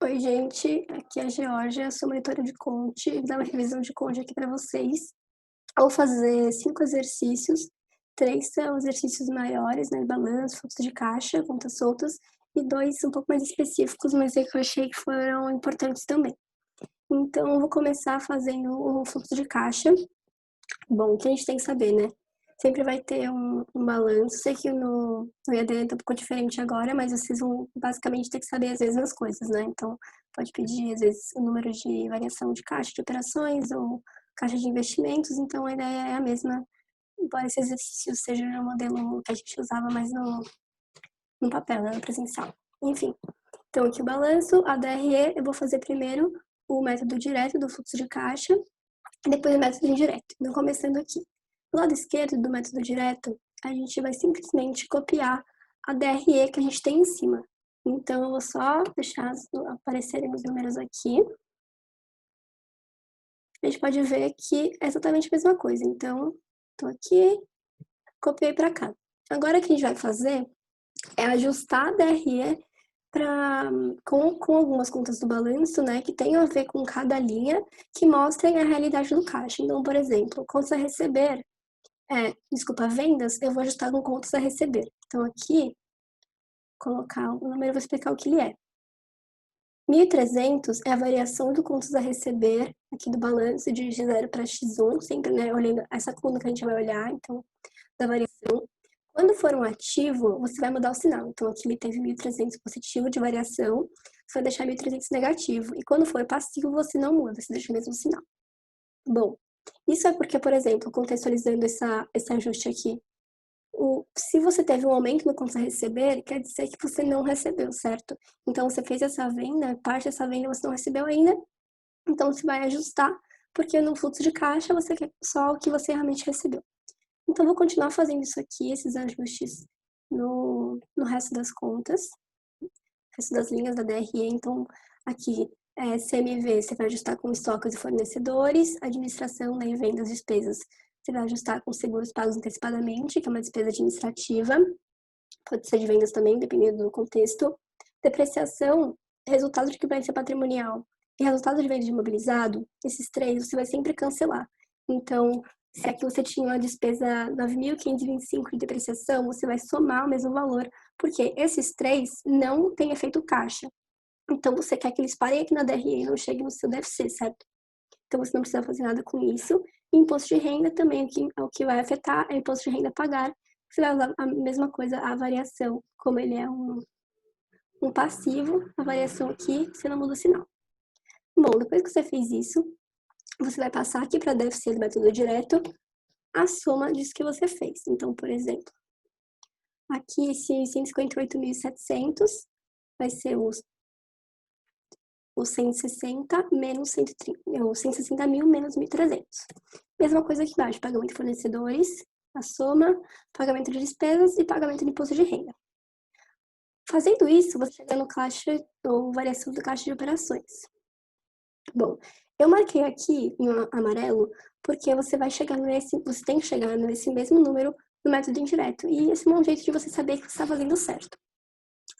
Oi, gente, aqui é a Georgia, sou monitora de Conte, vou dar uma revisão de Conte aqui para vocês. Vou fazer 5 exercícios, 3 são exercícios maiores, né, balanço, fluxo de caixa, contas soltas, e 2 um pouco mais específicos, mas é que eu achei que foram importantes também. Então, eu vou começar fazendo o fluxo de caixa. Bom, o que a gente tem que saber, né? Sempre vai ter um balanço. Sei que no EAD tá um pouco diferente agora, mas vocês vão basicamente ter que saber as mesmas coisas, né? Então, pode pedir, às vezes, o número de variação de caixa de operações ou caixa de investimentos. Então, a ideia é a mesma, embora esse exercício seja no modelo que a gente usava mais no papel, né? No presencial. Enfim, então aqui o balanço, a DRE, eu vou fazer primeiro o método direto do fluxo de caixa, e depois o método indireto. Então, começando aqui. Do lado esquerdo do método direto, a gente vai simplesmente copiar a DRE que a gente tem em cima. Então, eu vou só deixar aparecerem os números aqui. A gente pode ver que é exatamente a mesma coisa. Então, estou aqui, copiei para cá. Agora, o que a gente vai fazer é ajustar a DRE com algumas contas do balanço, né, que tenham a ver com cada linha, que mostrem a realidade do caixa. Então, por exemplo, contas a receber, vendas, eu vou ajustar com contas a receber. Então, aqui, colocar o número, eu vou explicar o que ele é. 1.300 é a variação do contas a receber aqui do balanço de 0 para x1, sempre, né, olhando essa coluna que a gente vai olhar, então, da variação. Quando for um ativo, você vai mudar o sinal. Então, aqui ele teve 1.300 positivo de variação, você vai deixar 1.300 negativo. E quando for passivo, você não muda, você deixa o mesmo sinal. Bom, isso é porque, por exemplo, contextualizando esse ajuste aqui, se você teve um aumento no contas a receber, quer dizer que você não recebeu, certo? Então, você fez essa venda, parte dessa venda você não recebeu ainda, então você vai ajustar, porque no fluxo de caixa você quer só o que você realmente recebeu. Então, vou continuar fazendo isso aqui, esses ajustes no resto das contas, resto das linhas da DRE. Então, aqui, CMV, você vai ajustar com estoques e fornecedores, administração, né, vendas, despesas, você vai ajustar com seguros pagos antecipadamente, que é uma despesa administrativa, pode ser de vendas também, dependendo do contexto. Depreciação, resultado de equivalência patrimonial e resultado de venda de imobilizado, esses três você vai sempre cancelar. Então, se aqui você tinha uma despesa 9.525 de depreciação, você vai somar o mesmo valor, porque esses três não têm efeito caixa. Então, você quer que eles parem aqui na DRE e não cheguem no seu DFC, certo? Então, você não precisa fazer nada com isso. E imposto de renda também, o que vai afetar é imposto de renda a pagar. Você vai usar a mesma coisa, a variação, como ele é um passivo, a variação aqui, você não muda o sinal. Bom, depois que você fez isso, você vai passar aqui para DFC do método direto a soma disso que você fez. Então, por exemplo, aqui esse 158.700 vai ser os 160 menos 130, os 160 mil menos 1.300. Mesma coisa aqui embaixo, pagamento de fornecedores, a soma, pagamento de despesas e pagamento de imposto de renda. Fazendo isso, você chega no caixa, ou variação do caixa de operações. Bom, eu marquei aqui em amarelo porque você tem que chegar nesse mesmo número no método indireto. E esse é um jeito de você saber que você está fazendo certo.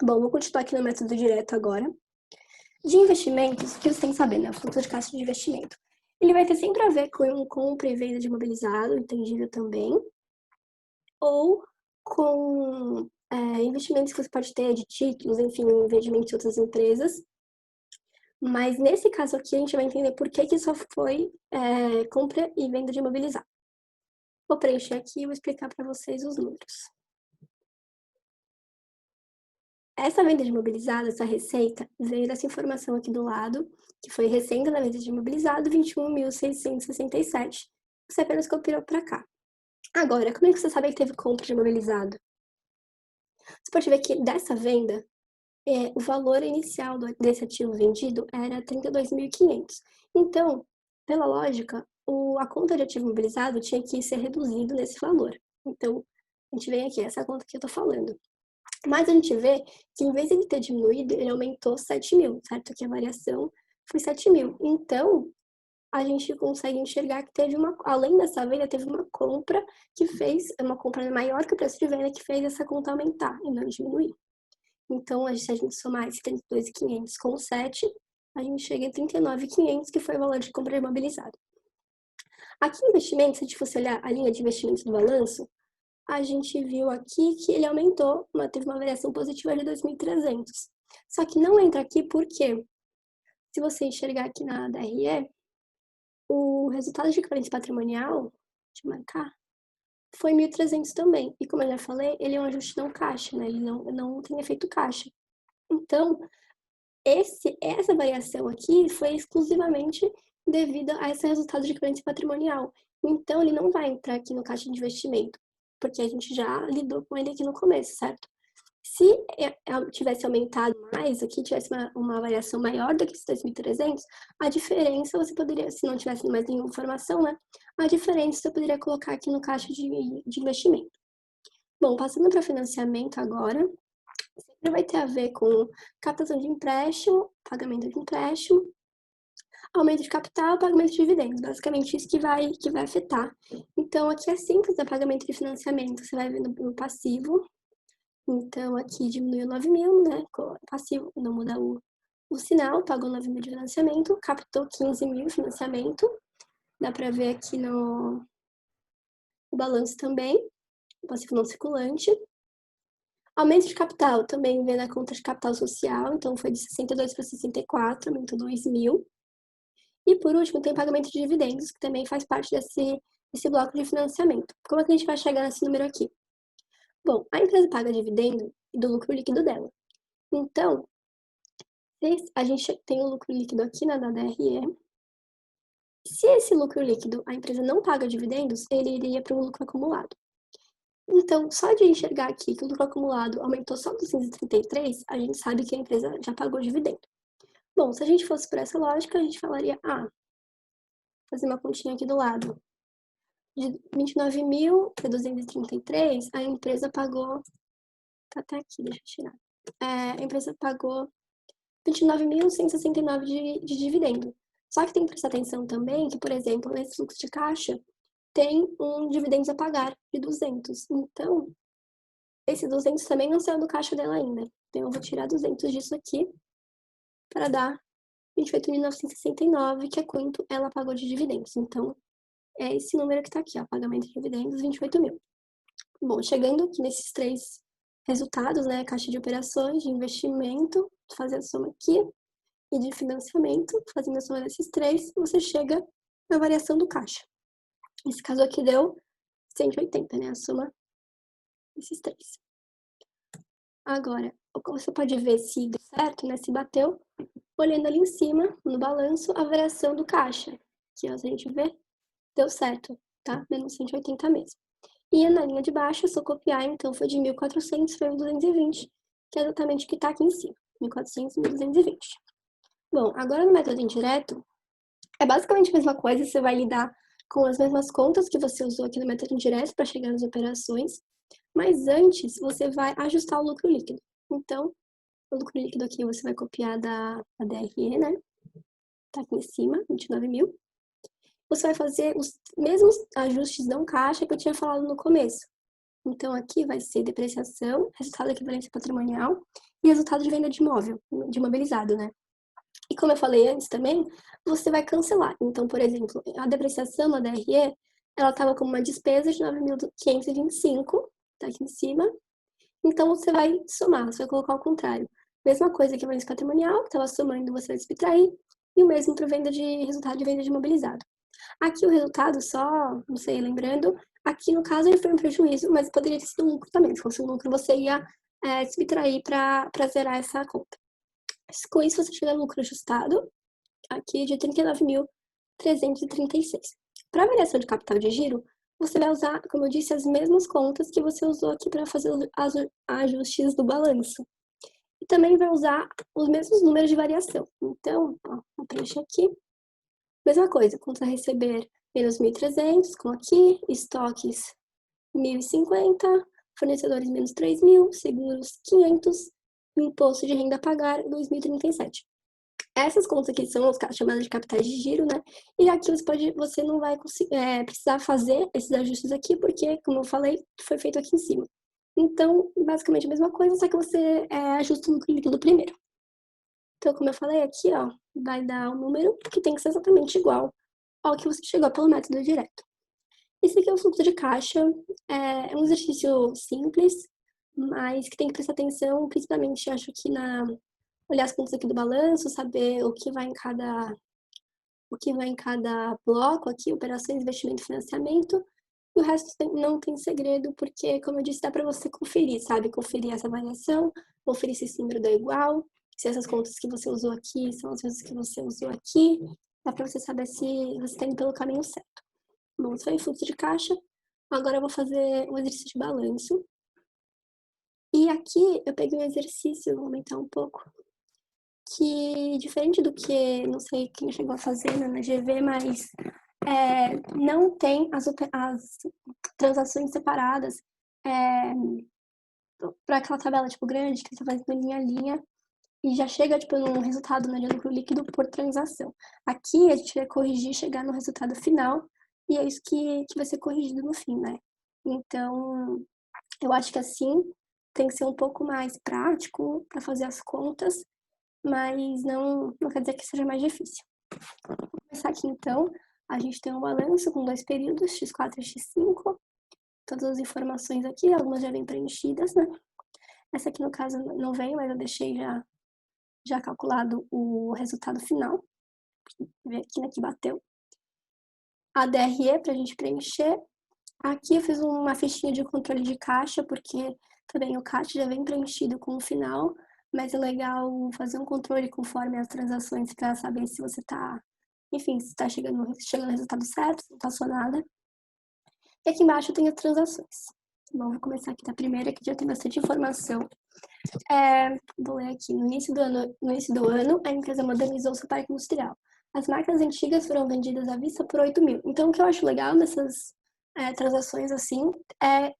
Bom, vou continuar aqui no método direto agora. De investimentos, o que você tem que saber, né? O fluxo de caixa de investimento. Ele vai ter sempre a ver com compra e venda de imobilizado, entendível também, ou com investimentos que você pode ter de títulos, enfim, investimentos de outras empresas. Mas nesse caso aqui, a gente vai entender por que só foi compra e venda de imobilizado. Vou preencher aqui e vou explicar para vocês os números. Essa venda de imobilizado, essa receita, veio dessa informação aqui do lado, que foi receita da venda de imobilizado, 21.667. Você apenas copiou para cá. Agora, como é que você sabe que teve compra de imobilizado? Você pode ver que dessa venda, o valor inicial desse ativo vendido era 32.500. Então, pela lógica, a conta de ativo imobilizado tinha que ser reduzido nesse valor. Então, a gente vem aqui, essa conta que eu tô falando. Mas a gente vê que, em vez de ele ter diminuído, ele aumentou 7.000, certo? Que a variação foi 7.000. Então, a gente consegue enxergar que além dessa venda, teve uma compra que fez, uma compra maior que o preço de venda, que fez essa conta aumentar e não diminuir. Então, se a gente somar esse 32.500 com 7, a gente chega em 39.500, que foi o valor de compra imobilizado. Aqui em investimentos, se a gente fosse olhar a linha de investimentos do balanço, a gente viu aqui que ele aumentou, teve uma variação positiva de 2.300. Só que não entra aqui porque, se você enxergar aqui na DRE, o resultado de equivalência patrimonial, deixa eu marcar, foi 1.300 também. E como eu já falei, ele é um ajuste não caixa, né? Ele não tem efeito caixa. Então, essa variação aqui foi exclusivamente devido a esse resultado de equivalência patrimonial. Então, ele não vai entrar aqui no caixa de investimento, porque a gente já lidou com ele aqui no começo, certo? Se tivesse aumentado mais aqui, tivesse uma variação maior do que esses 2.300, a diferença você poderia, se não tivesse mais nenhuma informação, né? A diferença você poderia colocar aqui no caixa de investimento. Bom, passando para financiamento agora, sempre vai ter a ver com captação de empréstimo, pagamento de empréstimo, aumento de capital, pagamento de dividendos. Basicamente isso que vai afetar. Então, aqui é simples, é pagamento de financiamento. Você vai ver no passivo. Então, aqui diminuiu 9.000, né? Passivo, não muda o sinal, pagou 9.000 de financiamento, captou 15.000 de financiamento. Dá para ver aqui no balanço também, passivo não circulante. Aumento de capital, também vem na conta de capital social, então foi de 62 para 64, aumentou 2.000. E por último, tem pagamento de dividendos, que também faz parte desse bloco de financiamento. Como é que a gente vai chegar nesse número aqui? Bom, a empresa paga dividendo do lucro líquido dela. Então, a gente tem o lucro líquido aqui na DRE. Se esse lucro líquido a empresa não paga dividendos, ele iria para o lucro acumulado. Então, só de enxergar aqui que o lucro acumulado aumentou só 233, a gente sabe que a empresa já pagou dividendo. Bom, se a gente fosse por essa lógica, a gente falaria, fazer uma continha aqui do lado. De 29.233, a empresa pagou, tá até aqui, deixa eu tirar. A empresa pagou 29.169 de dividendo. Só que tem que prestar atenção também que, por exemplo, nesse fluxo de caixa, tem um dividendos a pagar de 200. Então, esse 200 também não saiu do caixa dela ainda. Então, eu vou tirar 200 disso aqui para dar 28.969, que é quanto ela pagou de dividendos. Então, é esse número que está aqui, ó, pagamento de dividendos, 28.000. Bom, chegando aqui nesses três resultados, né, caixa de operações, de investimento, fazer a soma aqui, e de financiamento, fazendo a soma desses três, você chega na variação do caixa. Esse caso aqui deu 180, né, a soma desses três. Agora, como você pode ver se deu certo, né, se bateu, olhando ali em cima, no balanço, a variação do caixa. Aqui, ó, se a gente vê, deu certo, tá? Menos 180 mesmo. E na linha de baixo, eu só copiar, então foi de 1.400 para 1.220, que é exatamente o que está aqui em cima. 1.400 e 1.220. Bom, agora no método indireto, é basicamente a mesma coisa, você vai lidar com as mesmas contas que você usou aqui no método indireto para chegar nas operações, mas antes você vai ajustar o lucro líquido. Então, o lucro líquido aqui você vai copiar da DRE, né? Tá aqui em cima, 29.000. Você vai fazer os mesmos ajustes não caixa que eu tinha falado no começo. Então, aqui vai ser depreciação, resultado da equivalência patrimonial e resultado de venda de imóvel, de imobilizado, né? E como eu falei antes também, você vai cancelar. Então, por exemplo, a depreciação na DRE, ela estava como uma despesa de 9.525, tá aqui em cima. Então, você vai somar, você vai colocar ao contrário. Mesma coisa que a equivalência patrimonial, que estava somando, você vai subtrair, e o mesmo para resultado de venda de imobilizado. Aqui o resultado só, não sei, lembrando, aqui no caso ele foi um prejuízo, mas poderia ter sido um lucro também. Se fosse um lucro, você ia subtrair para zerar essa conta. Com isso, você chega no lucro ajustado, aqui de 39.336. Para a variação de capital de giro, você vai usar, como eu disse, as mesmas contas que você usou aqui para fazer os ajustes do balanço. E também vai usar os mesmos números de variação. Então, vou preencher aqui. Mesma coisa, contas a receber menos 1.300, como aqui, estoques 1.050, fornecedores menos 3.000, seguros 500, imposto de renda a pagar 2.037. Essas contas aqui são as chamadas de capitais de giro, né? E aqui você não vai precisar fazer esses ajustes aqui, porque, como eu falei, foi feito aqui em cima. Então, basicamente a mesma coisa, só que você ajusta o lucro líquido primeiro. Então, como eu falei aqui, ó, vai dar um número que tem que ser exatamente igual ao que você chegou pelo método direto. Esse aqui é o fluxo de caixa, é um exercício simples, mas que tem que prestar atenção, principalmente acho que olhar as contas aqui do balanço, saber o que vai em cada bloco aqui, operações, investimento e financiamento. E o resto não tem segredo, porque, como eu disse, dá para você conferir, sabe? Conferir essa variação, conferir se esse número dá igual, se essas contas que você usou aqui são as mesmas que você usou aqui. Dá para você saber se você está indo pelo caminho certo. Bom, isso foi o fluxo de caixa. Agora eu vou fazer um exercício de balanço. E aqui eu peguei um exercício, vou aumentar um pouco, que diferente do que, não sei quem chegou a fazer na GV, mas não tem as transações separadas para aquela tabela tipo grande que você faz linha a linha e já chega tipo num resultado no lucro líquido por transação. Aqui a gente vai corrigir e chegar no resultado final e é isso que vai ser corrigido no fim, né? Então, eu acho que assim tem que ser um pouco mais prático para fazer as contas, mas não quer dizer que seja mais difícil. Vou começar aqui então. A gente tem um balanço com 2 períodos, x4 e x5. Todas as informações aqui, algumas já vêm preenchidas, né? Essa aqui, no caso, não vem, mas eu deixei já calculado o resultado final. Ver aqui, né, que bateu. A DRE para a gente preencher. Aqui eu fiz uma fichinha de controle de caixa, porque também o caixa já vem preenchido com o final, mas é legal fazer um controle conforme as transações para saber se você está, enfim, se está chegando no resultado certo, se não passou nada. E aqui embaixo tem as transações. Bom, vou começar aqui da primeira, que já tem bastante informação. Vou ler aqui. No início do ano, a empresa modernizou seu parque industrial. As máquinas antigas foram vendidas à vista por 8 mil. Então, o que eu acho legal nessas transações assim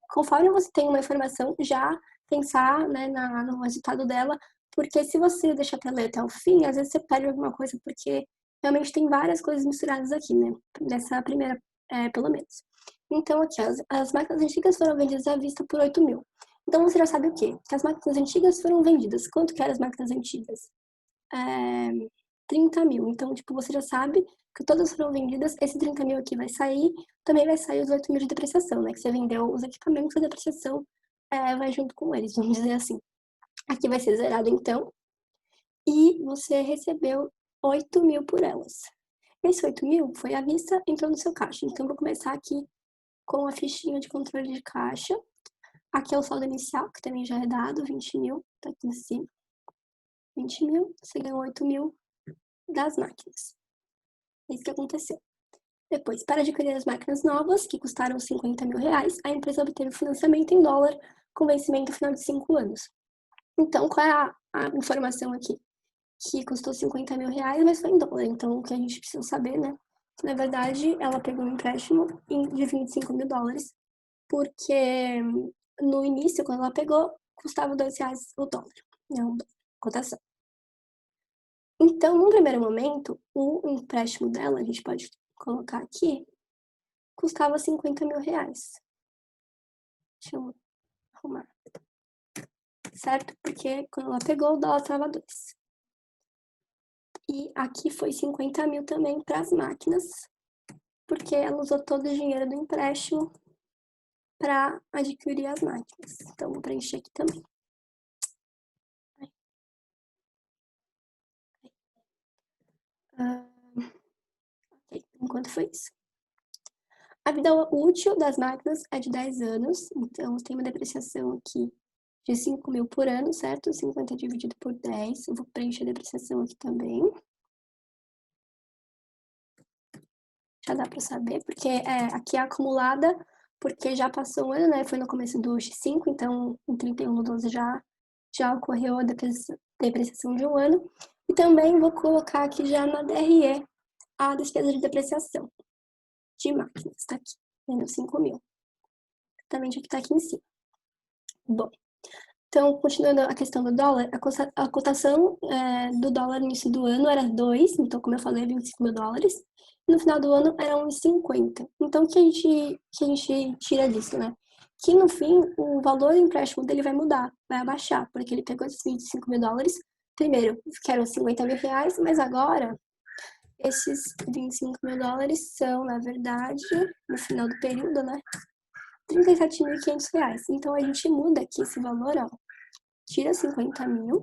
conforme você tem uma informação, já pensar, né, no resultado dela, porque se você deixar para ler até o fim, às vezes você perde alguma coisa, porque realmente tem várias coisas misturadas aqui, né? Nessa primeira, pelo menos. Então, aqui, as máquinas antigas foram vendidas à vista por 8 mil. Então, você já sabe o quê? Que as máquinas antigas foram vendidas. Quanto que eram as máquinas antigas? 30 mil. Então, tipo, você já sabe que todas foram vendidas. Esse 30 mil aqui vai sair. Também vai sair os 8 mil de depreciação, né? Que você vendeu os equipamentos, a depreciação vai junto com eles, vamos dizer assim. Aqui vai ser zerado, então. E você recebeu 8 mil por elas. Esse 8 mil foi à vista, entrou no seu caixa. Então, vou começar aqui com a fichinha de controle de caixa. Aqui é o saldo inicial, que também já é dado, 20 mil, tá aqui em cima. 20 mil, você ganhou 8 mil das máquinas. É isso que aconteceu. Depois, para adquirir as máquinas novas, que custaram 50 mil reais, a empresa obteve financiamento em dólar com vencimento no final de 5 anos. Então, qual é a informação aqui? Que custou 50 mil reais, mas foi em dólar. Então, o que a gente precisa saber, né? Na verdade, ela pegou um empréstimo de 25 mil dólares, porque no início, quando ela pegou, custava R$2 o dólar, né? Cotação. Então, num primeiro momento, o empréstimo dela, a gente pode colocar aqui, custava 50 mil reais. Deixa eu arrumar. Certo? Porque quando ela pegou, o dólar estava 2. E aqui foi 50 mil também para as máquinas, porque ela usou todo o dinheiro do empréstimo para adquirir as máquinas. Então, vou preencher aqui também. Ok, enquanto foi isso. A vida útil das máquinas é de 10 anos, então tem uma depreciação aqui de 5 mil por ano, certo? 50 dividido por 10. Eu vou preencher a depreciação aqui também. Já dá para saber, porque aqui é acumulada, porque já passou um ano, né? Foi no começo do X5, então em 31/12 já ocorreu a depreciação de um ano. E também vou colocar aqui já na DRE a despesa de depreciação de máquinas, tá aqui, vendo 5 mil. Também já que tá aqui em cima. Bom, então, continuando a questão do dólar, a cotação do dólar no início do ano era 2, então, como eu falei, 25 mil dólares. E no final do ano era 1,50. Então, o que a gente tira disso, né? que no fim o valor do empréstimo dele vai mudar, vai abaixar, porque ele pegou esses 25 mil dólares, primeiro, que eram 50 mil reais, mas agora esses 25 mil dólares são, na verdade, no final do período, né, 37.500 reais. Então a gente muda aqui esse valor, ó, tira 50 mil,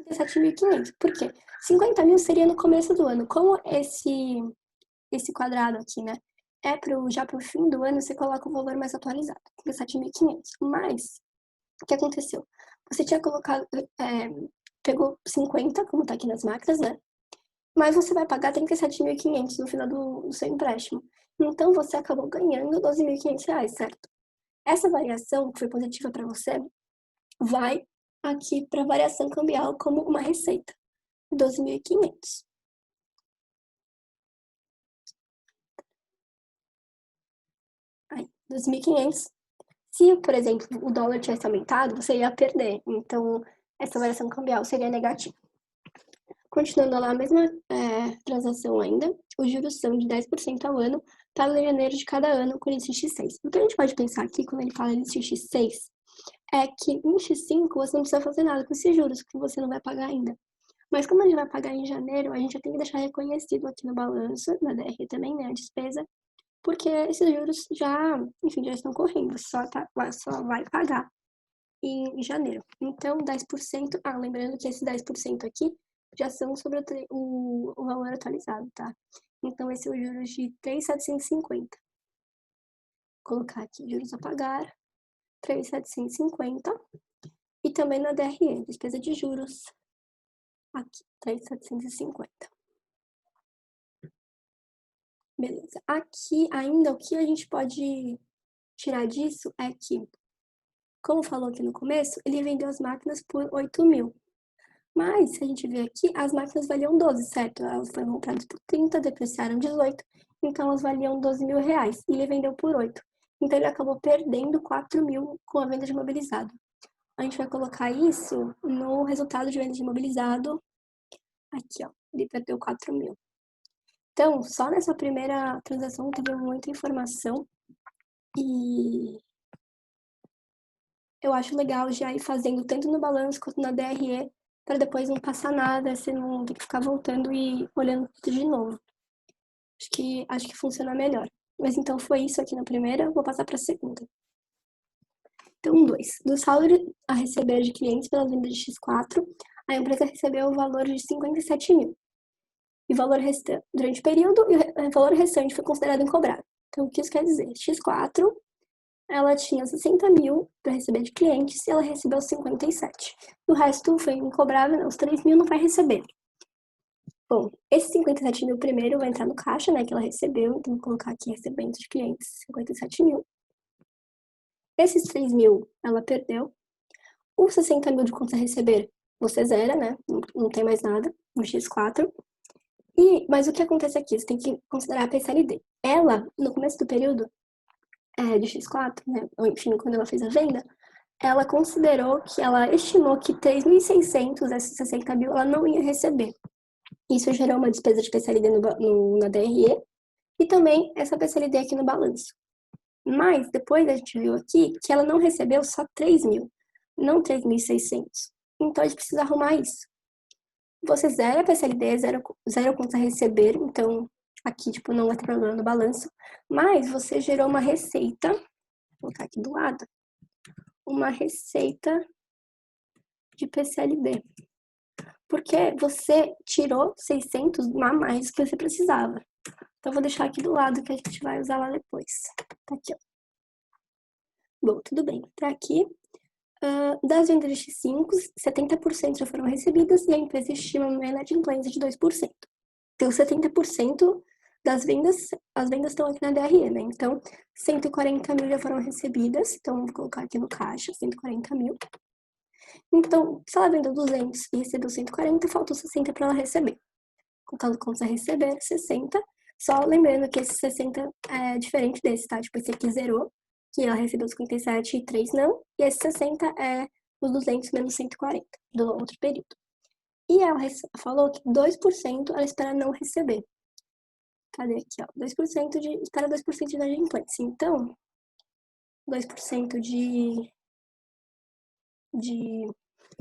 37.500. Por quê? 50 mil seria no começo do ano. Como esse quadrado aqui, né, é já pro fim do ano, você coloca o valor mais atualizado, 37.500. Mas, o que aconteceu? Você tinha colocado, pegou 50, como tá aqui nas máquinas, né? Mas você vai pagar 37.500 no final do seu empréstimo. Então, você acabou ganhando 12.500 reais, certo? Essa variação, que foi positiva para você, vai aqui para variação cambial como uma receita, 12.500. Aí, 12.500. Se, por exemplo, o dólar tivesse aumentado, você ia perder. Então, essa variação cambial seria negativa. Continuando lá, a mesma transação ainda, os juros são de 10% ao ano para janeiro de cada ano com índice X6. O que a gente pode pensar aqui, quando ele fala índice X6, é que em X5 você não precisa fazer nada com esses juros, que você não vai pagar ainda. Mas como a gente vai pagar em janeiro, a gente já tem que deixar reconhecido aqui no balanço, na DR também, né, a despesa, porque esses juros já, enfim, já estão correndo, só vai pagar em janeiro. Então, 10%, lembrando que esses 10% aqui já são sobre o valor atualizado, tá? Então, esse é o juros de 3.750. Vou colocar aqui, juros a pagar, 3.750. E também na DRE, despesa de juros, aqui, 3.750. Beleza. Aqui, ainda, o que a gente pode tirar disso é que, como falou aqui no começo, ele vendeu as máquinas por 8 mil. Mas, se a gente ver aqui, as máquinas valiam 12, certo? Elas foram compradas por 30, depreciaram 18, então elas valiam 12 mil reais. E ele vendeu por 8. Então, ele acabou perdendo 4 mil com a venda de imobilizado. A gente vai colocar isso no resultado de venda de imobilizado. Aqui, ó. Ele perdeu 4 mil. Então, só nessa primeira transação teve muita informação. E eu acho legal já ir fazendo tanto no balanço quanto na DRE, para depois não passar nada, você não ter que ficar voltando e olhando tudo de novo. Acho que funciona melhor. Mas então foi isso aqui na primeira, vou passar para a segunda. Então, 2. Do saldo a receber de clientes pela venda de X4, a empresa recebeu o valor de 57 mil. E o valor restante, durante o período, e o valor restante foi considerado incobrado. Então, o que isso quer dizer? X4, ela tinha 60 mil para receber de clientes e ela recebeu 57. O resto foi incobrável, os 3 mil não vai receber. Bom, esses 57 mil primeiro vai entrar no caixa, né, que ela recebeu, então vou colocar aqui recebendo de clientes 57 mil. Esses 3 mil ela perdeu. Os 60 mil de conta a receber, você zera, né, não tem mais nada no X4. Mas o que acontece aqui? Você tem que considerar a PCLD. Ela, no começo do período de X4, né, ou enfim, quando ela fez a venda, ela considerou que ela estimou que 3.600 desses 60 mil ela não ia receber. Isso gerou uma despesa de PCLD na DRE e também essa PCLD aqui no balanço. Mas depois a gente viu aqui que ela não recebeu só 3 mil, não 3.600. Então a gente precisa arrumar isso. Você zera a PCLD, zero conta a receber, então aqui tipo não vai ter problema no balanço, mas você gerou uma receita, vou colocar aqui do lado, uma receita de PCLD. Porque você tirou 600 a mais que você precisava. Então, vou deixar aqui do lado que a gente vai usar lá depois. Tá aqui, ó. Bom, tudo bem. Tá aqui. Das vendas de X5, 70% já foram recebidas e a empresa estima uma inadimplência de 2%. Então, 70% das vendas, as vendas estão aqui na DRE, né? Então, 140 mil já foram recebidas. Então, vou colocar aqui no caixa, 140 mil. Então, se ela vendeu 200 e recebeu 140, faltou 60 para ela receber. Contando contas a receber, 60. Só lembrando que esse 60 é diferente desse, tá? Tipo, esse aqui zerou, que ela recebeu 57 e 3 não. E esse 60 é os 200 menos 140 do outro período. E ela falou que 2% ela espera não receber. Cadê aqui, ó? 2% espera 2% de inadimplência. Então, 2% de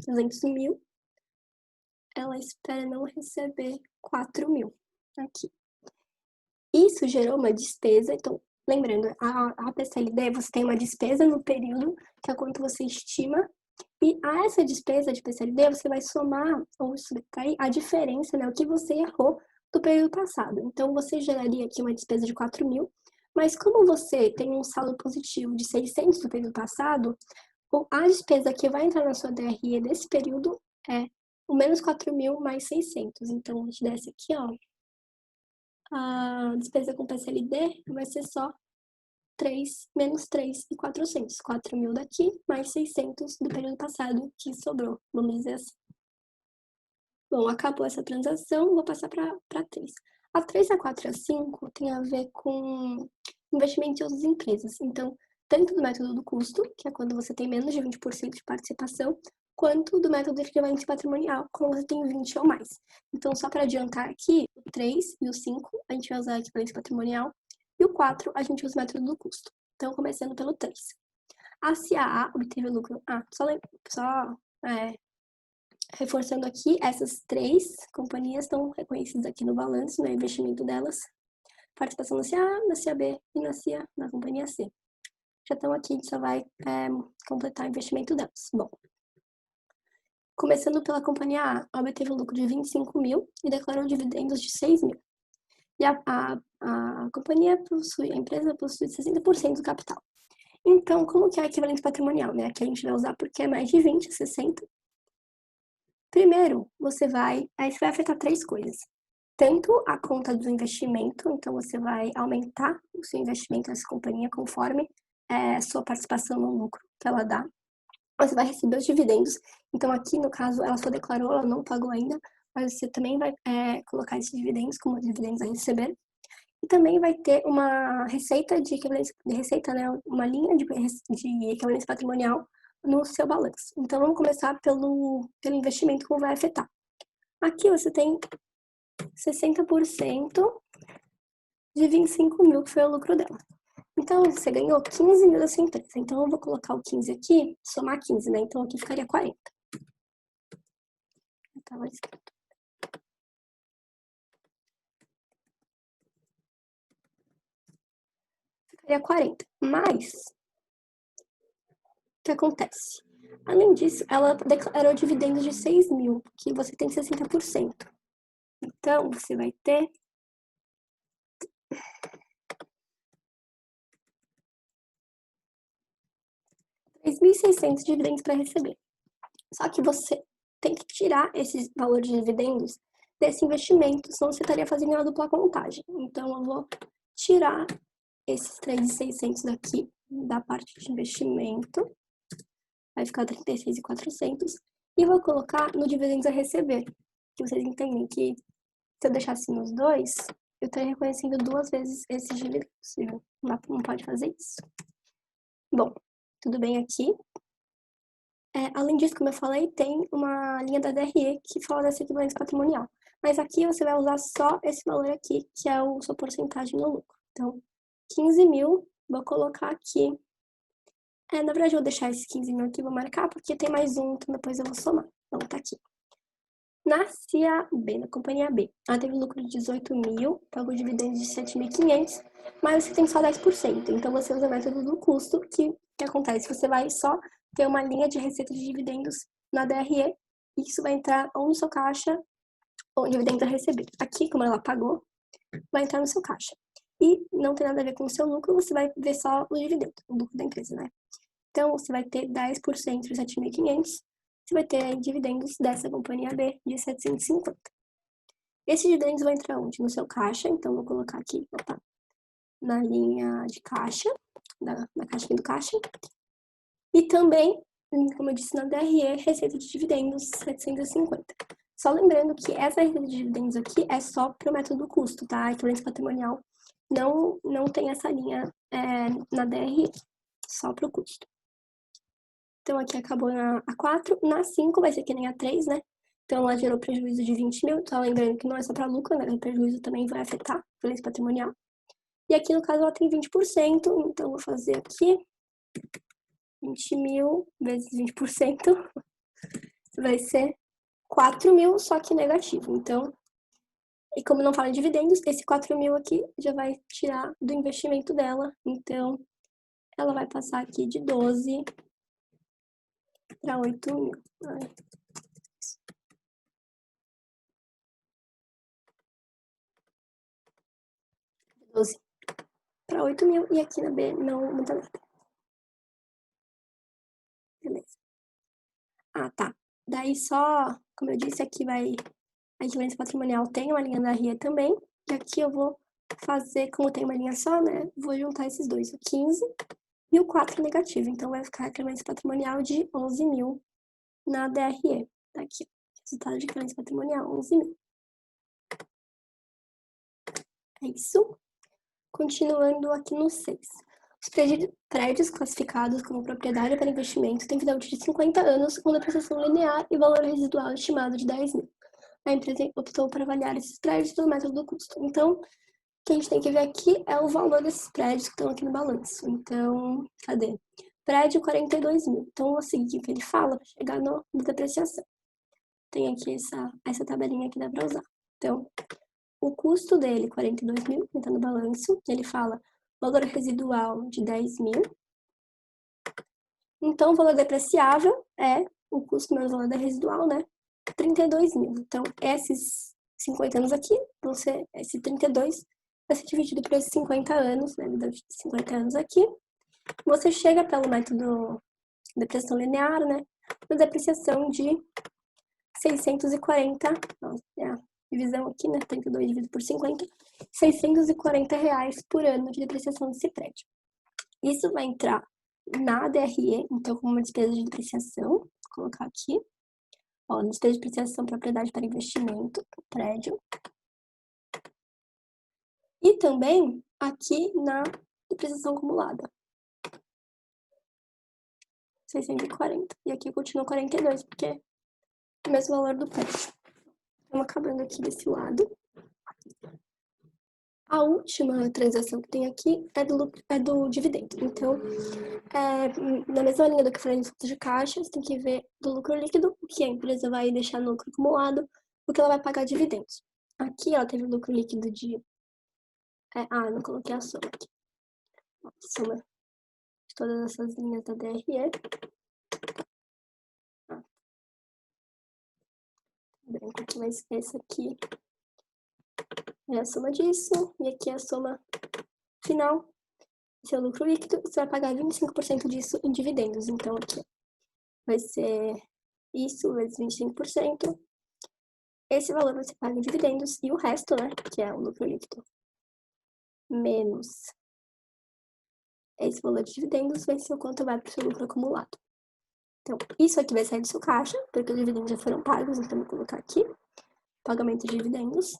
200 mil, ela espera não receber 4 mil aqui. Isso gerou uma despesa, então, lembrando, a PCLD, você tem uma despesa no período, que é quanto você estima, e a essa despesa de PCLD, você vai somar ou subtrair a diferença, né, o que você errou do período passado. Então, você geraria aqui uma despesa de 4 mil, mas como você tem um saldo positivo de 600 do período passado, a despesa que vai entrar na sua DRE desse período é o menos 4 mil mais 600. Então, a gente desce aqui, ó, a despesa com PCLD vai ser só 3 menos 3.400. 4 mil daqui, mais 600 do período passado que sobrou, vamos dizer assim. Bom, acabou essa transação, vou passar para 3. A 3, a 4 e a 5 tem a ver com investimento em outras empresas. Então, tanto do método do custo, que é quando você tem menos de 20% de participação, quanto do método equivalente patrimonial, quando você tem 20 ou mais. Então, só para adiantar aqui, o 3 e o 5 a gente vai usar equivalente patrimonial, e o 4 a gente usa o método do custo. Então, começando pelo 3. A CAA obteve lucro. Reforçando aqui, essas 3 companhias estão reconhecidas aqui no balanço, no investimento delas. Participação na CA, na CAB e na companhia C. Já estão aqui, a gente só vai completar o investimento delas. Bom, começando pela companhia A, obteve um lucro de 25 mil e declarou dividendos de 6 mil. E a empresa possui 60% do capital. Então, como que é a equivalente patrimonial, né? Aqui a gente vai usar porque é mais de 20, 60. Primeiro, você vai afetar 3 coisas. Tanto a conta do investimento, então você vai aumentar o seu investimento nessa companhia conforme a sua participação no lucro que ela dá. Você vai receber os dividendos. Então, aqui, no caso, ela só declarou, ela não pagou ainda, mas você também vai colocar esses dividendos como dividendos a receber. E também vai ter uma receita de receita, né? Uma linha de equivalência patrimonial no seu balanço. Então, vamos começar pelo investimento, como vai afetar. Aqui você tem 60% de 25 mil, que foi o lucro dela. Então, você ganhou 15 mil da sua empresa. Então, eu vou colocar o 15 aqui, somar 15, né? Então, aqui ficaria 40. Estava escrito. Ficaria 40. Mas, o que acontece? Além disso, ela declarou dividendos de 6 mil, que você tem 60%. Então, você vai ter 3.600 dividendos para receber. Só que você tem que tirar esses valores de dividendos desse investimento, senão você estaria fazendo uma dupla contagem. Então, eu vou tirar esses 3.600 daqui da parte de investimento, vai ficar 36.400, e vou colocar no dividendos a receber, que vocês entendem que se eu deixasse nos dois, eu estaria reconhecendo 2 vezes esses dividendos, viu? Não pode fazer isso. Bom, tudo bem aqui. Além disso, como eu falei, tem uma linha da DRE que fala dessa equivalência patrimonial. Mas aqui você vai usar só esse valor aqui, que é a sua porcentagem no lucro. Então, 15 mil, vou colocar aqui. Na verdade, eu vou deixar esse 15 mil aqui, vou marcar, porque tem mais um, então depois eu vou somar. Então, tá aqui. Na CAB, na companhia B, ela teve lucro de 18 mil, pagou dividendos de 7.500, mas você tem só 10%. Então, você usa o método do custo, que acontece? Você vai só ter uma linha de receita de dividendos na DRE, e isso vai entrar ou no seu caixa, ou dividendos a receber. Aqui, como ela pagou, vai entrar no seu caixa. E não tem nada a ver com o seu lucro, você vai ver só o dividendo, o lucro da empresa, né? Então, você vai ter 10% de 7.500, você vai ter dividendos dessa companhia B de 750. Esses dividendos vão entrar onde? No seu caixa, então vou colocar aqui, na linha de caixa, na caixinha do caixa. E também, como eu disse na DRE, receita de dividendos 750. Só lembrando que essa receita de dividendos aqui é só para o método do custo, tá? A equivalência patrimonial não tem essa linha na DRE, só para o custo. Então, aqui acabou a 4. Na 5 vai ser que nem a 3, né? Então, ela gerou prejuízo de 20 mil. Então, lembrando que não é só para lucro, né? O prejuízo também vai afetar a violência patrimonial. E aqui, no caso, ela tem 20%. Então, vou fazer aqui 20 mil vezes 20%. Vai ser 4 mil, só que negativo. Então, e como não fala em dividendos, esse 4 mil aqui já vai tirar do investimento dela. Então, ela vai passar aqui de 12 para 8 mil. 12 para 8 mil. E aqui na B não muda nada. Beleza. Ah, tá. Daí só, como eu disse, aqui vai... A equivalência patrimonial tem uma linha da RE também. E aqui eu vou fazer, como tem uma linha só, né? Vou juntar esses dois, o 15 e o 4 negativo. Então, vai ficar a equivalência patrimonial de 11 mil na DRE. Tá aqui, resultado de equivalência patrimonial, 11 mil. É isso. Continuando aqui no 6. Os prédios classificados como propriedade para investimento têm vida útil de 50 anos, com depreciação linear e valor residual estimado de 10 mil. A empresa optou por avaliar esses prédios pelo método do custo. Então, o que a gente tem que ver aqui é o valor desses prédios que estão aqui no balanço. Então, cadê? Prédio 42 mil. Então, eu vou seguir o que ele fala para chegar na depreciação. Tem aqui essa tabelinha que dá para usar. Então, o custo dele, 42 mil, que está no balanço. Ele fala valor residual de 10 mil. Então, o valor depreciável é o custo menos o valor da residual, né? 32 mil. Então, esses 50 anos aqui vão ser, esse 32 vai ser dividido por esses 50 anos, né? 50 anos aqui. Você chega pelo método de depreciação linear, né? Uma depreciação de 640, nossa, é a divisão aqui, né? 32 dividido por 50, R$ 640 por ano de depreciação desse prédio. Isso vai entrar na DRE, então, como uma despesa de depreciação, vou colocar aqui. Ó, despesa de depreciação, propriedade para investimento, prédio. E também aqui na depreciação acumulada. 640. E aqui continua 42, porque é o mesmo valor do prédio. Estamos acabando aqui desse lado. A última transação que tem aqui é do dividendo. Então, na mesma linha do que eu falei no fluxo de caixa, você tem que ver do lucro líquido, o que a empresa vai deixar no lucro acumulado, o que ela vai pagar dividendos. Aqui ela teve o lucro líquido de... não coloquei a soma aqui. A soma de todas essas linhas da DRE. Branco aqui, mas essa aqui é a soma disso, e aqui é a soma final. Esse é o lucro líquido, você vai pagar 25% disso em dividendos. Então, aqui vai ser isso vezes 25%. Esse valor você paga em dividendos, e o resto, né, que é o lucro líquido, menos esse valor de dividendos, vai ser o quanto vai para o seu lucro acumulado. Então, isso aqui vai sair do seu caixa, porque os dividendos já foram pagos, então vou colocar aqui, pagamento de dividendos.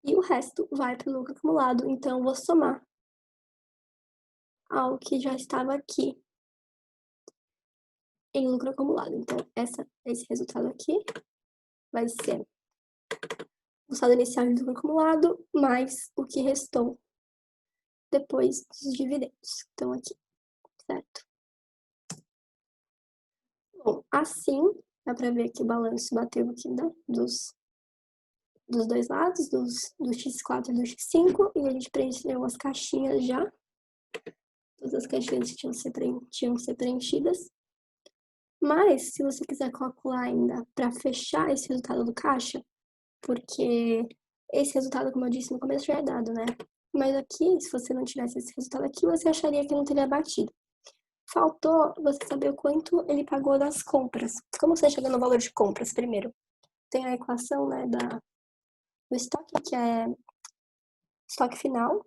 E o resto vai para o lucro acumulado, então eu vou somar ao que já estava aqui em lucro acumulado. Então, esse resultado aqui vai ser o saldo inicial de lucro acumulado mais o que restou depois dos dividendos. Então, aqui, certo? Bom, assim, dá para ver que o balanço bateu aqui, né, dos dois lados, do X4 e do X5, e a gente preencheu as caixinhas já. Todas as caixinhas tinham que ser preenchidas. Mas, se você quiser calcular ainda para fechar esse resultado do caixa, porque esse resultado, como eu disse no começo, já é dado, né? Mas aqui, se você não tivesse esse resultado aqui, você acharia que não teria batido. Faltou você saber o quanto ele pagou das compras. Como você chega no valor de compras primeiro? Tem a equação, né, do estoque, que é estoque final,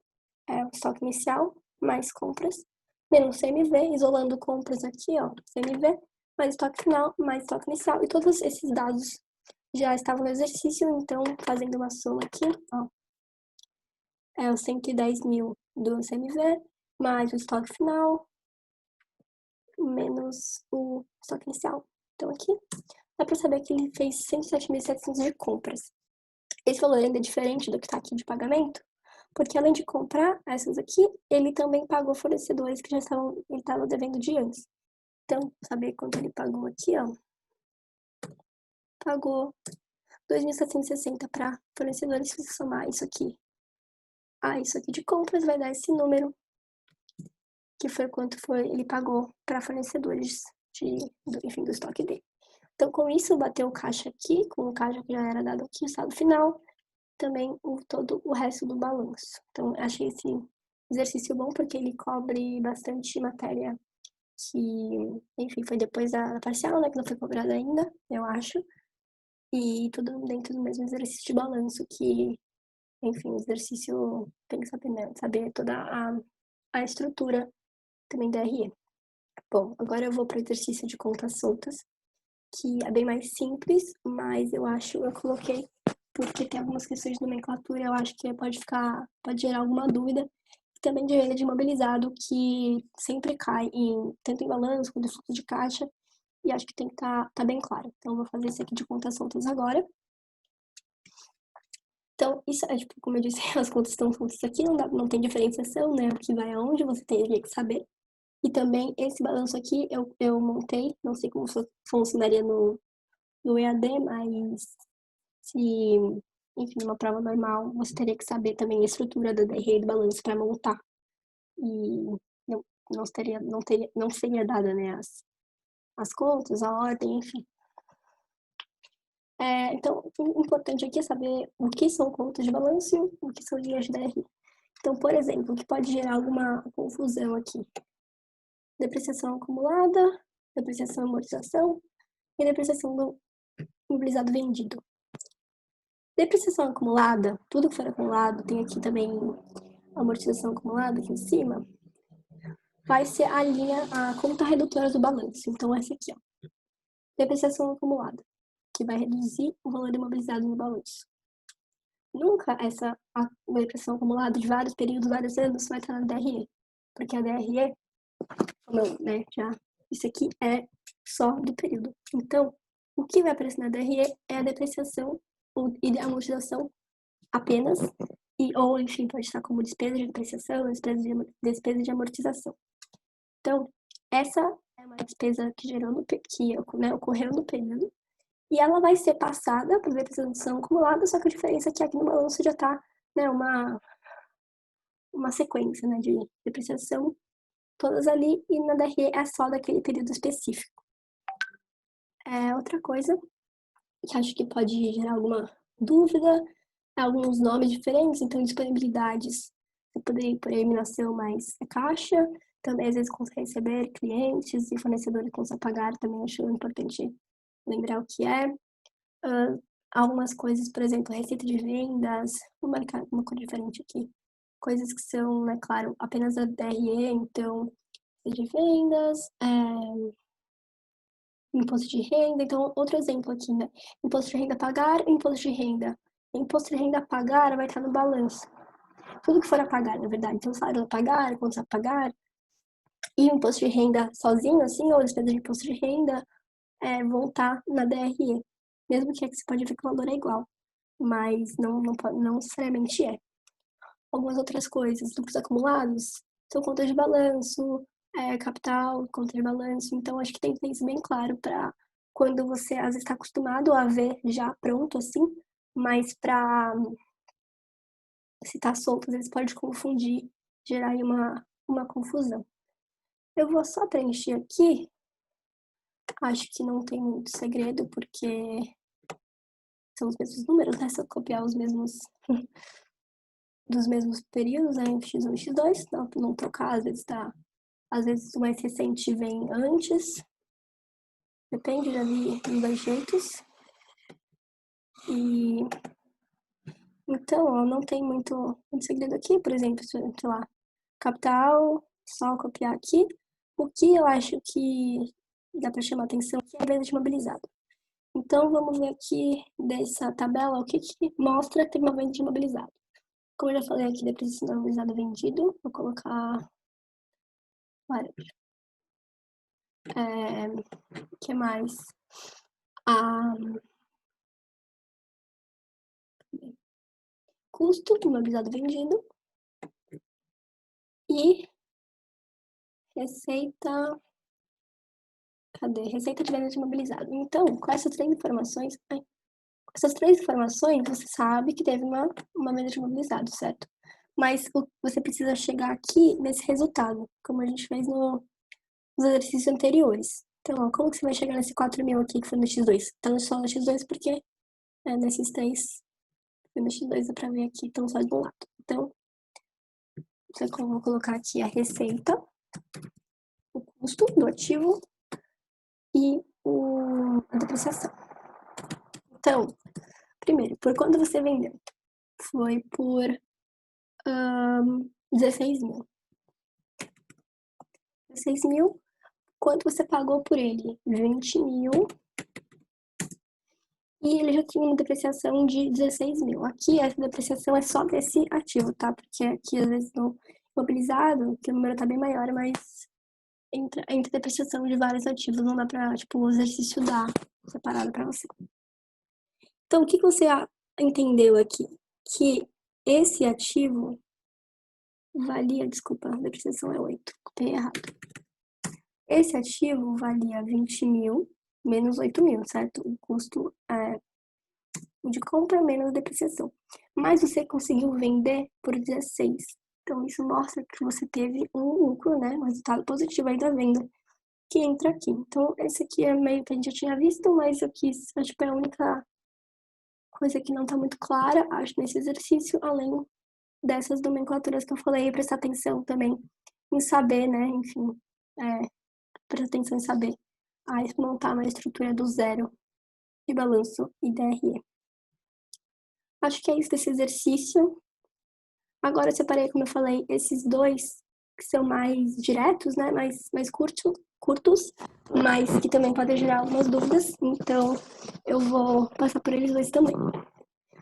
o estoque inicial, mais compras, menos CMV, isolando compras aqui, ó, CMV, mais estoque final, mais estoque inicial, e todos esses dados já estavam no exercício, então, fazendo uma soma aqui, ó, é os 110 mil do CMV, mais o estoque final, menos o estoque inicial. Então aqui dá para saber que ele fez 107.700 de compras. Esse valor ainda é diferente do que está aqui de pagamento, porque além de comprar essas aqui, ele também pagou fornecedores que já estavam, ele estava devendo de antes. Então, saber quanto ele pagou aqui, ó. Pagou 2.760 para fornecedores. Se você somar isso aqui a isso aqui de compras, vai dar esse número, que foi quanto foi ele pagou para fornecedores enfim, do estoque dele. Então, com isso, bateu o caixa aqui, com o caixa que já era dado aqui, o saldo final, também todo o resto do balanço. Então, achei esse exercício bom, porque ele cobre bastante matéria que, enfim, foi depois da parcial, né, que não foi cobrada ainda, eu acho, e tudo dentro do mesmo exercício de balanço, que, enfim, o exercício tem que saber, né, saber toda a estrutura também da RE. Bom, agora eu vou para o exercício de contas soltas, que é bem mais simples, mas eu coloquei porque tem algumas questões de nomenclatura, eu acho que pode gerar alguma dúvida. E também de venda de imobilizado, que sempre cai tanto em balanço quanto em fluxo de caixa, e acho que tem que tá bem claro. Então, eu vou fazer esse aqui de contas soltas agora. Então, isso é, tipo, como eu disse, as contas estão soltas aqui, não tem diferenciação, né? O que vai aonde, você teria que saber. E também, esse balanço aqui, eu montei, não sei como funcionaria no EAD, mas se, enfim, numa prova normal, você teria que saber também a estrutura da DRE e do balanço para montar. E não seria dada, né, as contas, a ordem, enfim. Então, o importante aqui é saber o que são contas de balanço e o que são linhas de DRE. Então, por exemplo, o que pode gerar alguma confusão aqui? Depreciação acumulada, depreciação amortização e depreciação do imobilizado vendido. Depreciação acumulada, tudo que for acumulado, tem aqui também amortização acumulada aqui em cima, vai ser a conta redutora do balanço. Então, essa aqui, ó. Depreciação acumulada, que vai reduzir o valor imobilizado no balanço. Nunca essa depreciação acumulada de vários períodos, vários anos, vai estar na DRE. Porque a DRE, né, isso aqui é só do período. Então, o que vai aparecer na DRE é a depreciação e a amortização apenas, ou enfim, pode estar como despesa de depreciação, despesa de amortização. Então, essa é uma despesa que ocorreu no período, e ela vai ser passada para depreciação acumulada, só que a diferença é que aqui no balanço já está, né, uma sequência, né, de depreciação, todas ali, e na DRE é só daquele período específico. Outra coisa que acho que pode gerar alguma dúvida, alguns nomes diferentes, então disponibilidades, você poderia ir por eliminação, mas é caixa, também às vezes consegue receber clientes e fornecedores com a pagar, também acho importante lembrar o que é. Algumas coisas, por exemplo, receita de vendas, vou marcar uma cor diferente aqui, coisas que são, né, claro, apenas a DRE, então, receita de vendas, imposto de renda. Então, outro exemplo aqui, né? Imposto de renda a pagar, imposto de renda. Imposto de renda a pagar vai estar no balanço. Tudo que for a pagar, na verdade. Então, salário a pagar, contas a pagar. E o imposto de renda sozinho, assim, ou despesa de imposto de renda, vão estar na DRE. Mesmo que aqui você pode ver que o valor é igual. Mas não necessariamente é. Algumas outras coisas, lucros acumulados, são contas de balanço, capital, conta de balanço. Então, acho que tem que ter isso bem claro para quando você, às vezes, está acostumado a ver já pronto, assim, mas para se tá solto, às vezes pode confundir, gerar aí uma confusão. Eu vou só preencher aqui, acho que não tem muito segredo, porque são os mesmos números, né? Se eu copiar os mesmos dos mesmos períodos, né? X1 e X2, não trocar, às vezes o mais recente vem antes, depende, já vi dos dois jeitos. E então, ó, não tem muito segredo aqui, por exemplo, sei lá, capital, só copiar aqui. O que eu acho que dá para chamar atenção aqui é a venda de imobilizado. Então, vamos ver aqui dessa tabela o que mostra que tem uma venda de imobilizado. Como eu já falei aqui, depreciação do imobilizado vendido, vou colocar laranja. O que mais? a custo do imobilizado vendido e receita. Cadê? Receita de venda de imobilizado. Então, com essas três informações, você sabe que teve uma venda de imobilizado, certo? Mas você precisa chegar aqui nesse resultado, como a gente fez nos exercícios anteriores. Então, ó, como que você vai chegar nesse 4.000 aqui que foi no X2? Tá só no X2 porque nesses três, no X2 dá pra ver aqui, estão só de um lado. Então, vou colocar aqui a receita, o custo do ativo e a depreciação. Então, primeiro, por quanto você vendeu? Foi por 16 mil. 16 mil, quanto você pagou por ele? 20 mil. E ele já tinha uma depreciação de 16 mil. Aqui, essa depreciação é só desse ativo, tá? Porque aqui, às vezes, no imobilizado, que o número tá bem maior, mas entra depreciação de vários ativos, não dá pra, tipo, o exercício dar separado pra você. Então, o que você entendeu aqui? Que esse ativo valia, desculpa, a depreciação é 8, copiei errado. Esse ativo valia 20 mil menos 8 mil, certo? O custo de compra menos a depreciação. Mas você conseguiu vender por 16. Então, isso mostra que você teve um lucro, né? Um resultado positivo aí da venda que entra aqui. Então, esse aqui é meio que a gente já tinha visto, mas eu quis, acho que é a única coisa que não tá muito clara, acho, nesse exercício, além dessas nomenclaturas que eu falei, prestar atenção também em saber, né? Enfim, prestar atenção em saber montar uma estrutura do zero de balanço e DRE. Acho que é isso desse exercício. Agora eu separei, como eu falei, esses dois que são mais diretos, né? Mais curtos, mas que também podem gerar algumas dúvidas. Então, eu vou passar por eles dois também.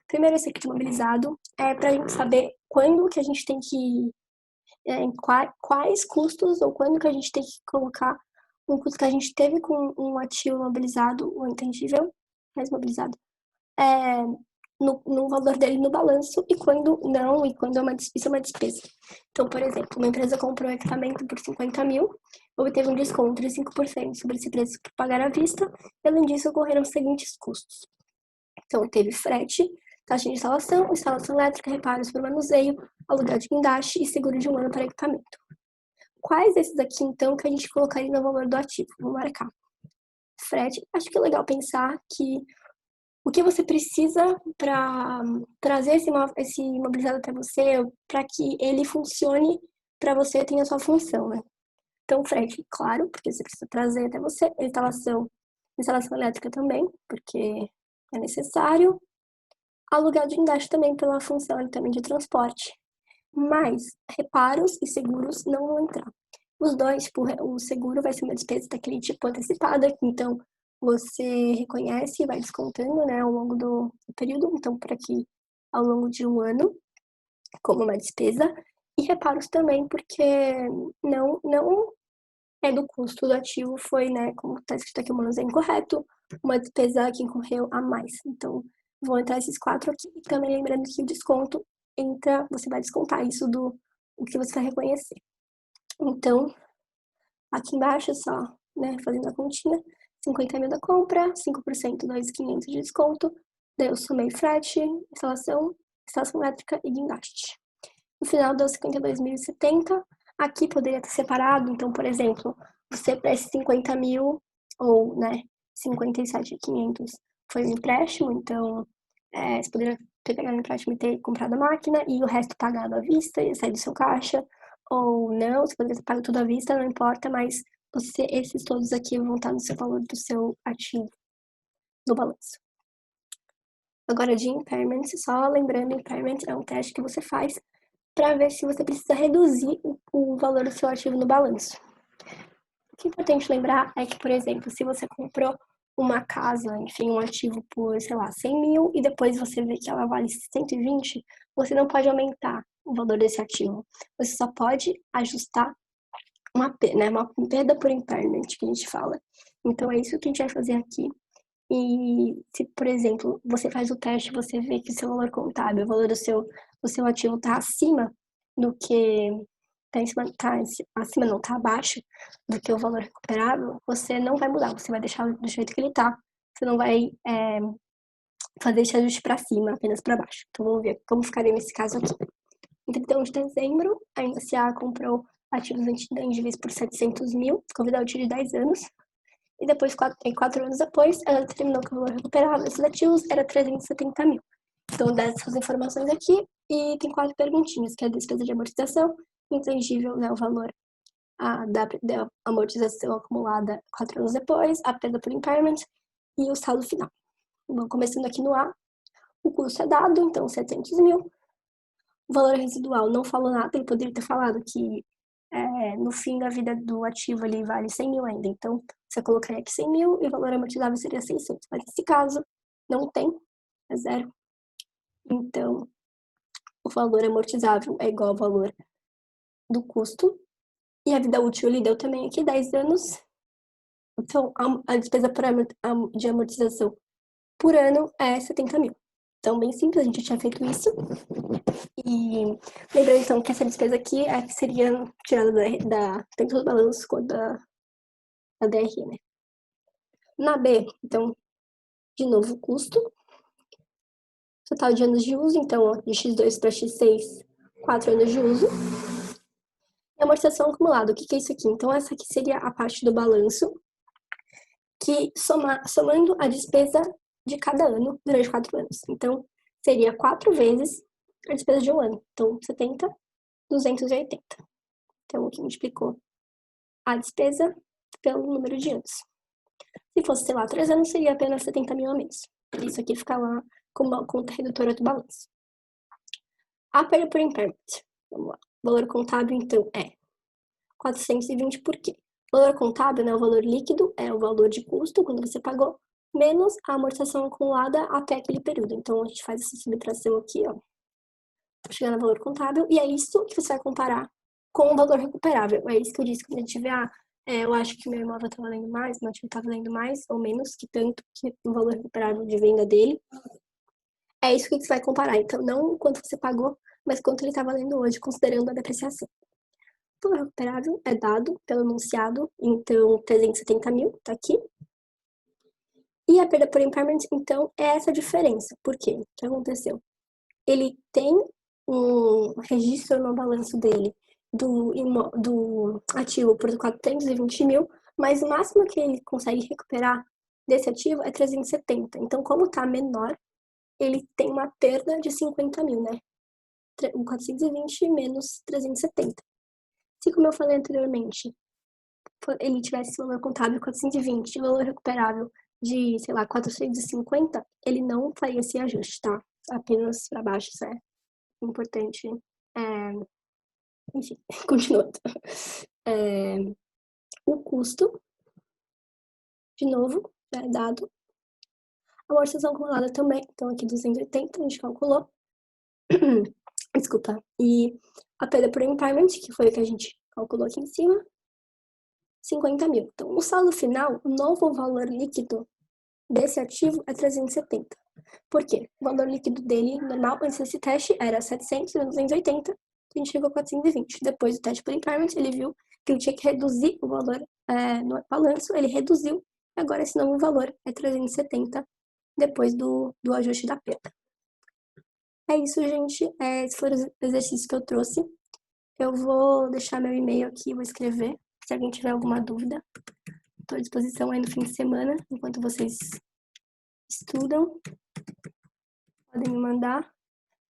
Primeiro, esse aqui de mobilizado é para a gente saber quando que a gente tem que em quais custos ou quando que a gente tem que colocar um custo que a gente teve com um ativo mobilizado ou intangível, mais mobilizado, no valor dele no balanço e quando não, e quando isso é uma despesa. Então, por exemplo, uma empresa comprou um equipamento por 50 mil, obteve um desconto de 5% sobre esse preço por pagar à vista, e além disso ocorreram os seguintes custos. Então, teve frete, taxa de instalação elétrica, reparos para manuseio, aluguel de guindaste e seguro de um ano para equipamento. Quais desses aqui, então, que a gente colocaria no valor do ativo? Vou marcar. Frete, acho que é legal pensar que o que você precisa para trazer esse imobilizado para você, para que ele funcione para você, tenha a sua função, né? Então, frete, claro, porque você precisa trazer até você. Instalação elétrica também, porque é necessário. Aluguel de guindaste também pela função também de transporte. Mas reparos e seguros não vão entrar. Os dois, tipo, o seguro vai ser uma despesa daquele tipo antecipada, então você reconhece e vai descontando, né, ao longo do período, então para aqui ao longo de um ano, como uma despesa, e reparos também, porque não é do custo do ativo, foi, né, como está escrito aqui, o manuseio incorreto, uma despesa que incorreu a mais. Então, vão entrar esses quatro aqui, e também lembrando que o desconto entra, você vai descontar isso do o que você vai reconhecer. Então, aqui embaixo, só, né, fazendo a continha, 50 mil da compra, 5% dos 500 de desconto, daí eu somei frete, instalação elétrica e guindaste. No final deu 52.070, aqui poderia ter separado, então, por exemplo, você para esses 50 mil, ou, né, 57.500 foi um empréstimo, então, você poderia ter pegado o empréstimo e ter comprado a máquina, e o resto pagado à vista, e sair do seu caixa, ou não, você poderia ter pago tudo à vista, não importa, mas esses todos aqui vão estar no seu valor do seu ativo, no balanço. Agora, de impairment, só lembrando, impairment é um teste que você faz para ver se você precisa reduzir o valor do seu ativo no balanço. O que é importante lembrar é que, por exemplo, se você comprou uma casa, enfim, um ativo por, sei lá, 100 mil e depois você vê que ela vale 120, você não pode aumentar o valor desse ativo. Você só pode ajustar uma perda por impairment que a gente fala. Então, é isso que a gente vai fazer aqui. E se, por exemplo, você faz o teste, você vê que o seu valor contábil, o valor do seu ativo está acima do que acima não, tá abaixo do que o valor recuperável, você não vai mudar, você vai deixar do jeito que ele tá. Você não vai fazer esse ajuste para cima, apenas para baixo. Então vamos ver como ficaria nesse caso aqui. Em 31 de dezembro, a NCA comprou ativos intangíveis por 700 mil, com vida útil de 10 anos. E depois, 4 anos depois, ela determinou que o valor recuperável desses ativos era 370 mil. Então, dessas informações aqui, e tem 4 perguntinhas, que é a despesa de amortização, intangível, né, o valor da amortização acumulada 4 anos depois, a perda por impairment e o saldo final. Bom, começando aqui no A, o custo é dado, então 700 mil. O valor residual não falou nada, ele poderia ter falado que no fim da vida do ativo ele vale 100 mil ainda. Então, você colocaria aqui 100 mil e o valor amortizável seria 600. Mas nesse caso, não tem, é zero. Então, o valor amortizável é igual ao valor do custo. E a vida útil ele deu também aqui 10 anos. Então, a despesa de amortização por ano é 70 mil. Então, bem simples, a gente tinha feito isso. E lembrando, então, que essa despesa aqui seria tirada tanto do balanço quanto da DRE, né? Na B, então, de novo, o custo. Total de anos de uso, então, de X2 para X6, 4 anos de uso. E amortização acumulada, o que é isso aqui? Então, essa aqui seria a parte do balanço, que somando a despesa de cada ano durante 4 anos. Então, seria 4 vezes a despesa de um ano. Então, 70, 280. Então, aqui multiplicou a despesa pelo número de anos. Se fosse, sei lá, 3 anos, seria apenas 70 mil a menos. Isso aqui fica lá como uma conta redutora do balanço. A perda por impairment. Vamos lá. O valor contábil, então, é 420 por quê? O valor contábil, né, o valor líquido, é o valor de custo, quando você pagou, menos a amortização acumulada até aquele período. Então, a gente faz essa subtração aqui, ó, chegando ao valor contábil, e é isso que você vai comparar com o valor recuperável. É isso que eu disse quando a gente vê, eu acho que meu imóvel tá valendo mais, meu ativo tá valendo mais ou menos que tanto que o valor recuperável de venda dele. É isso que você vai comparar. Então, não quanto você pagou, mas quanto ele está valendo hoje, considerando a depreciação. O valor recuperável é dado pelo enunciado, então 370 mil, tá aqui. E a perda por impairment, então, é essa diferença. Por quê? O que aconteceu? Ele tem um registro no balanço dele do ativo por 420 mil, mas o máximo que ele consegue recuperar desse ativo é 370. Então, como está menor, ele tem uma perda de 50 mil, né? 420 menos 370. Se, como eu falei anteriormente, ele tivesse valor contábil 420 e valor recuperável de, sei lá, 450, ele não faria esse ajuste, tá? Apenas para baixo, isso é importante. Enfim, continuando. O custo, de novo, é dado. A amortização acumulada também, então aqui 280 a gente calculou. Desculpa. E a perda por impairment, que foi o que a gente calculou aqui em cima, 50 mil. Então, no saldo final, o novo valor líquido desse ativo é 370. Por quê? O valor líquido dele, normal, antes desse teste, era 700 menos 280, a gente chegou a 420. Depois do teste por impairment, ele viu que ele tinha que reduzir o valor no balanço, ele reduziu, e agora esse novo valor é 370, depois do ajuste da perda. É isso, gente. Esses foram os exercícios que eu trouxe. Eu vou deixar meu e-mail aqui, vou escrever. Se alguém tiver alguma dúvida, estou à disposição aí no fim de semana, enquanto vocês estudam. Podem me mandar.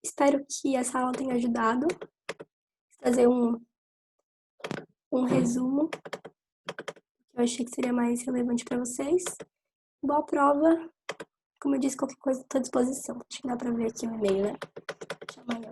Espero que essa aula tenha ajudado. Fazer um resumo que eu achei que seria mais relevante para vocês. Boa prova. Como eu disse, qualquer coisa estou à disposição. Acho que dá para ver aqui o e-mail, né? Até amanhã.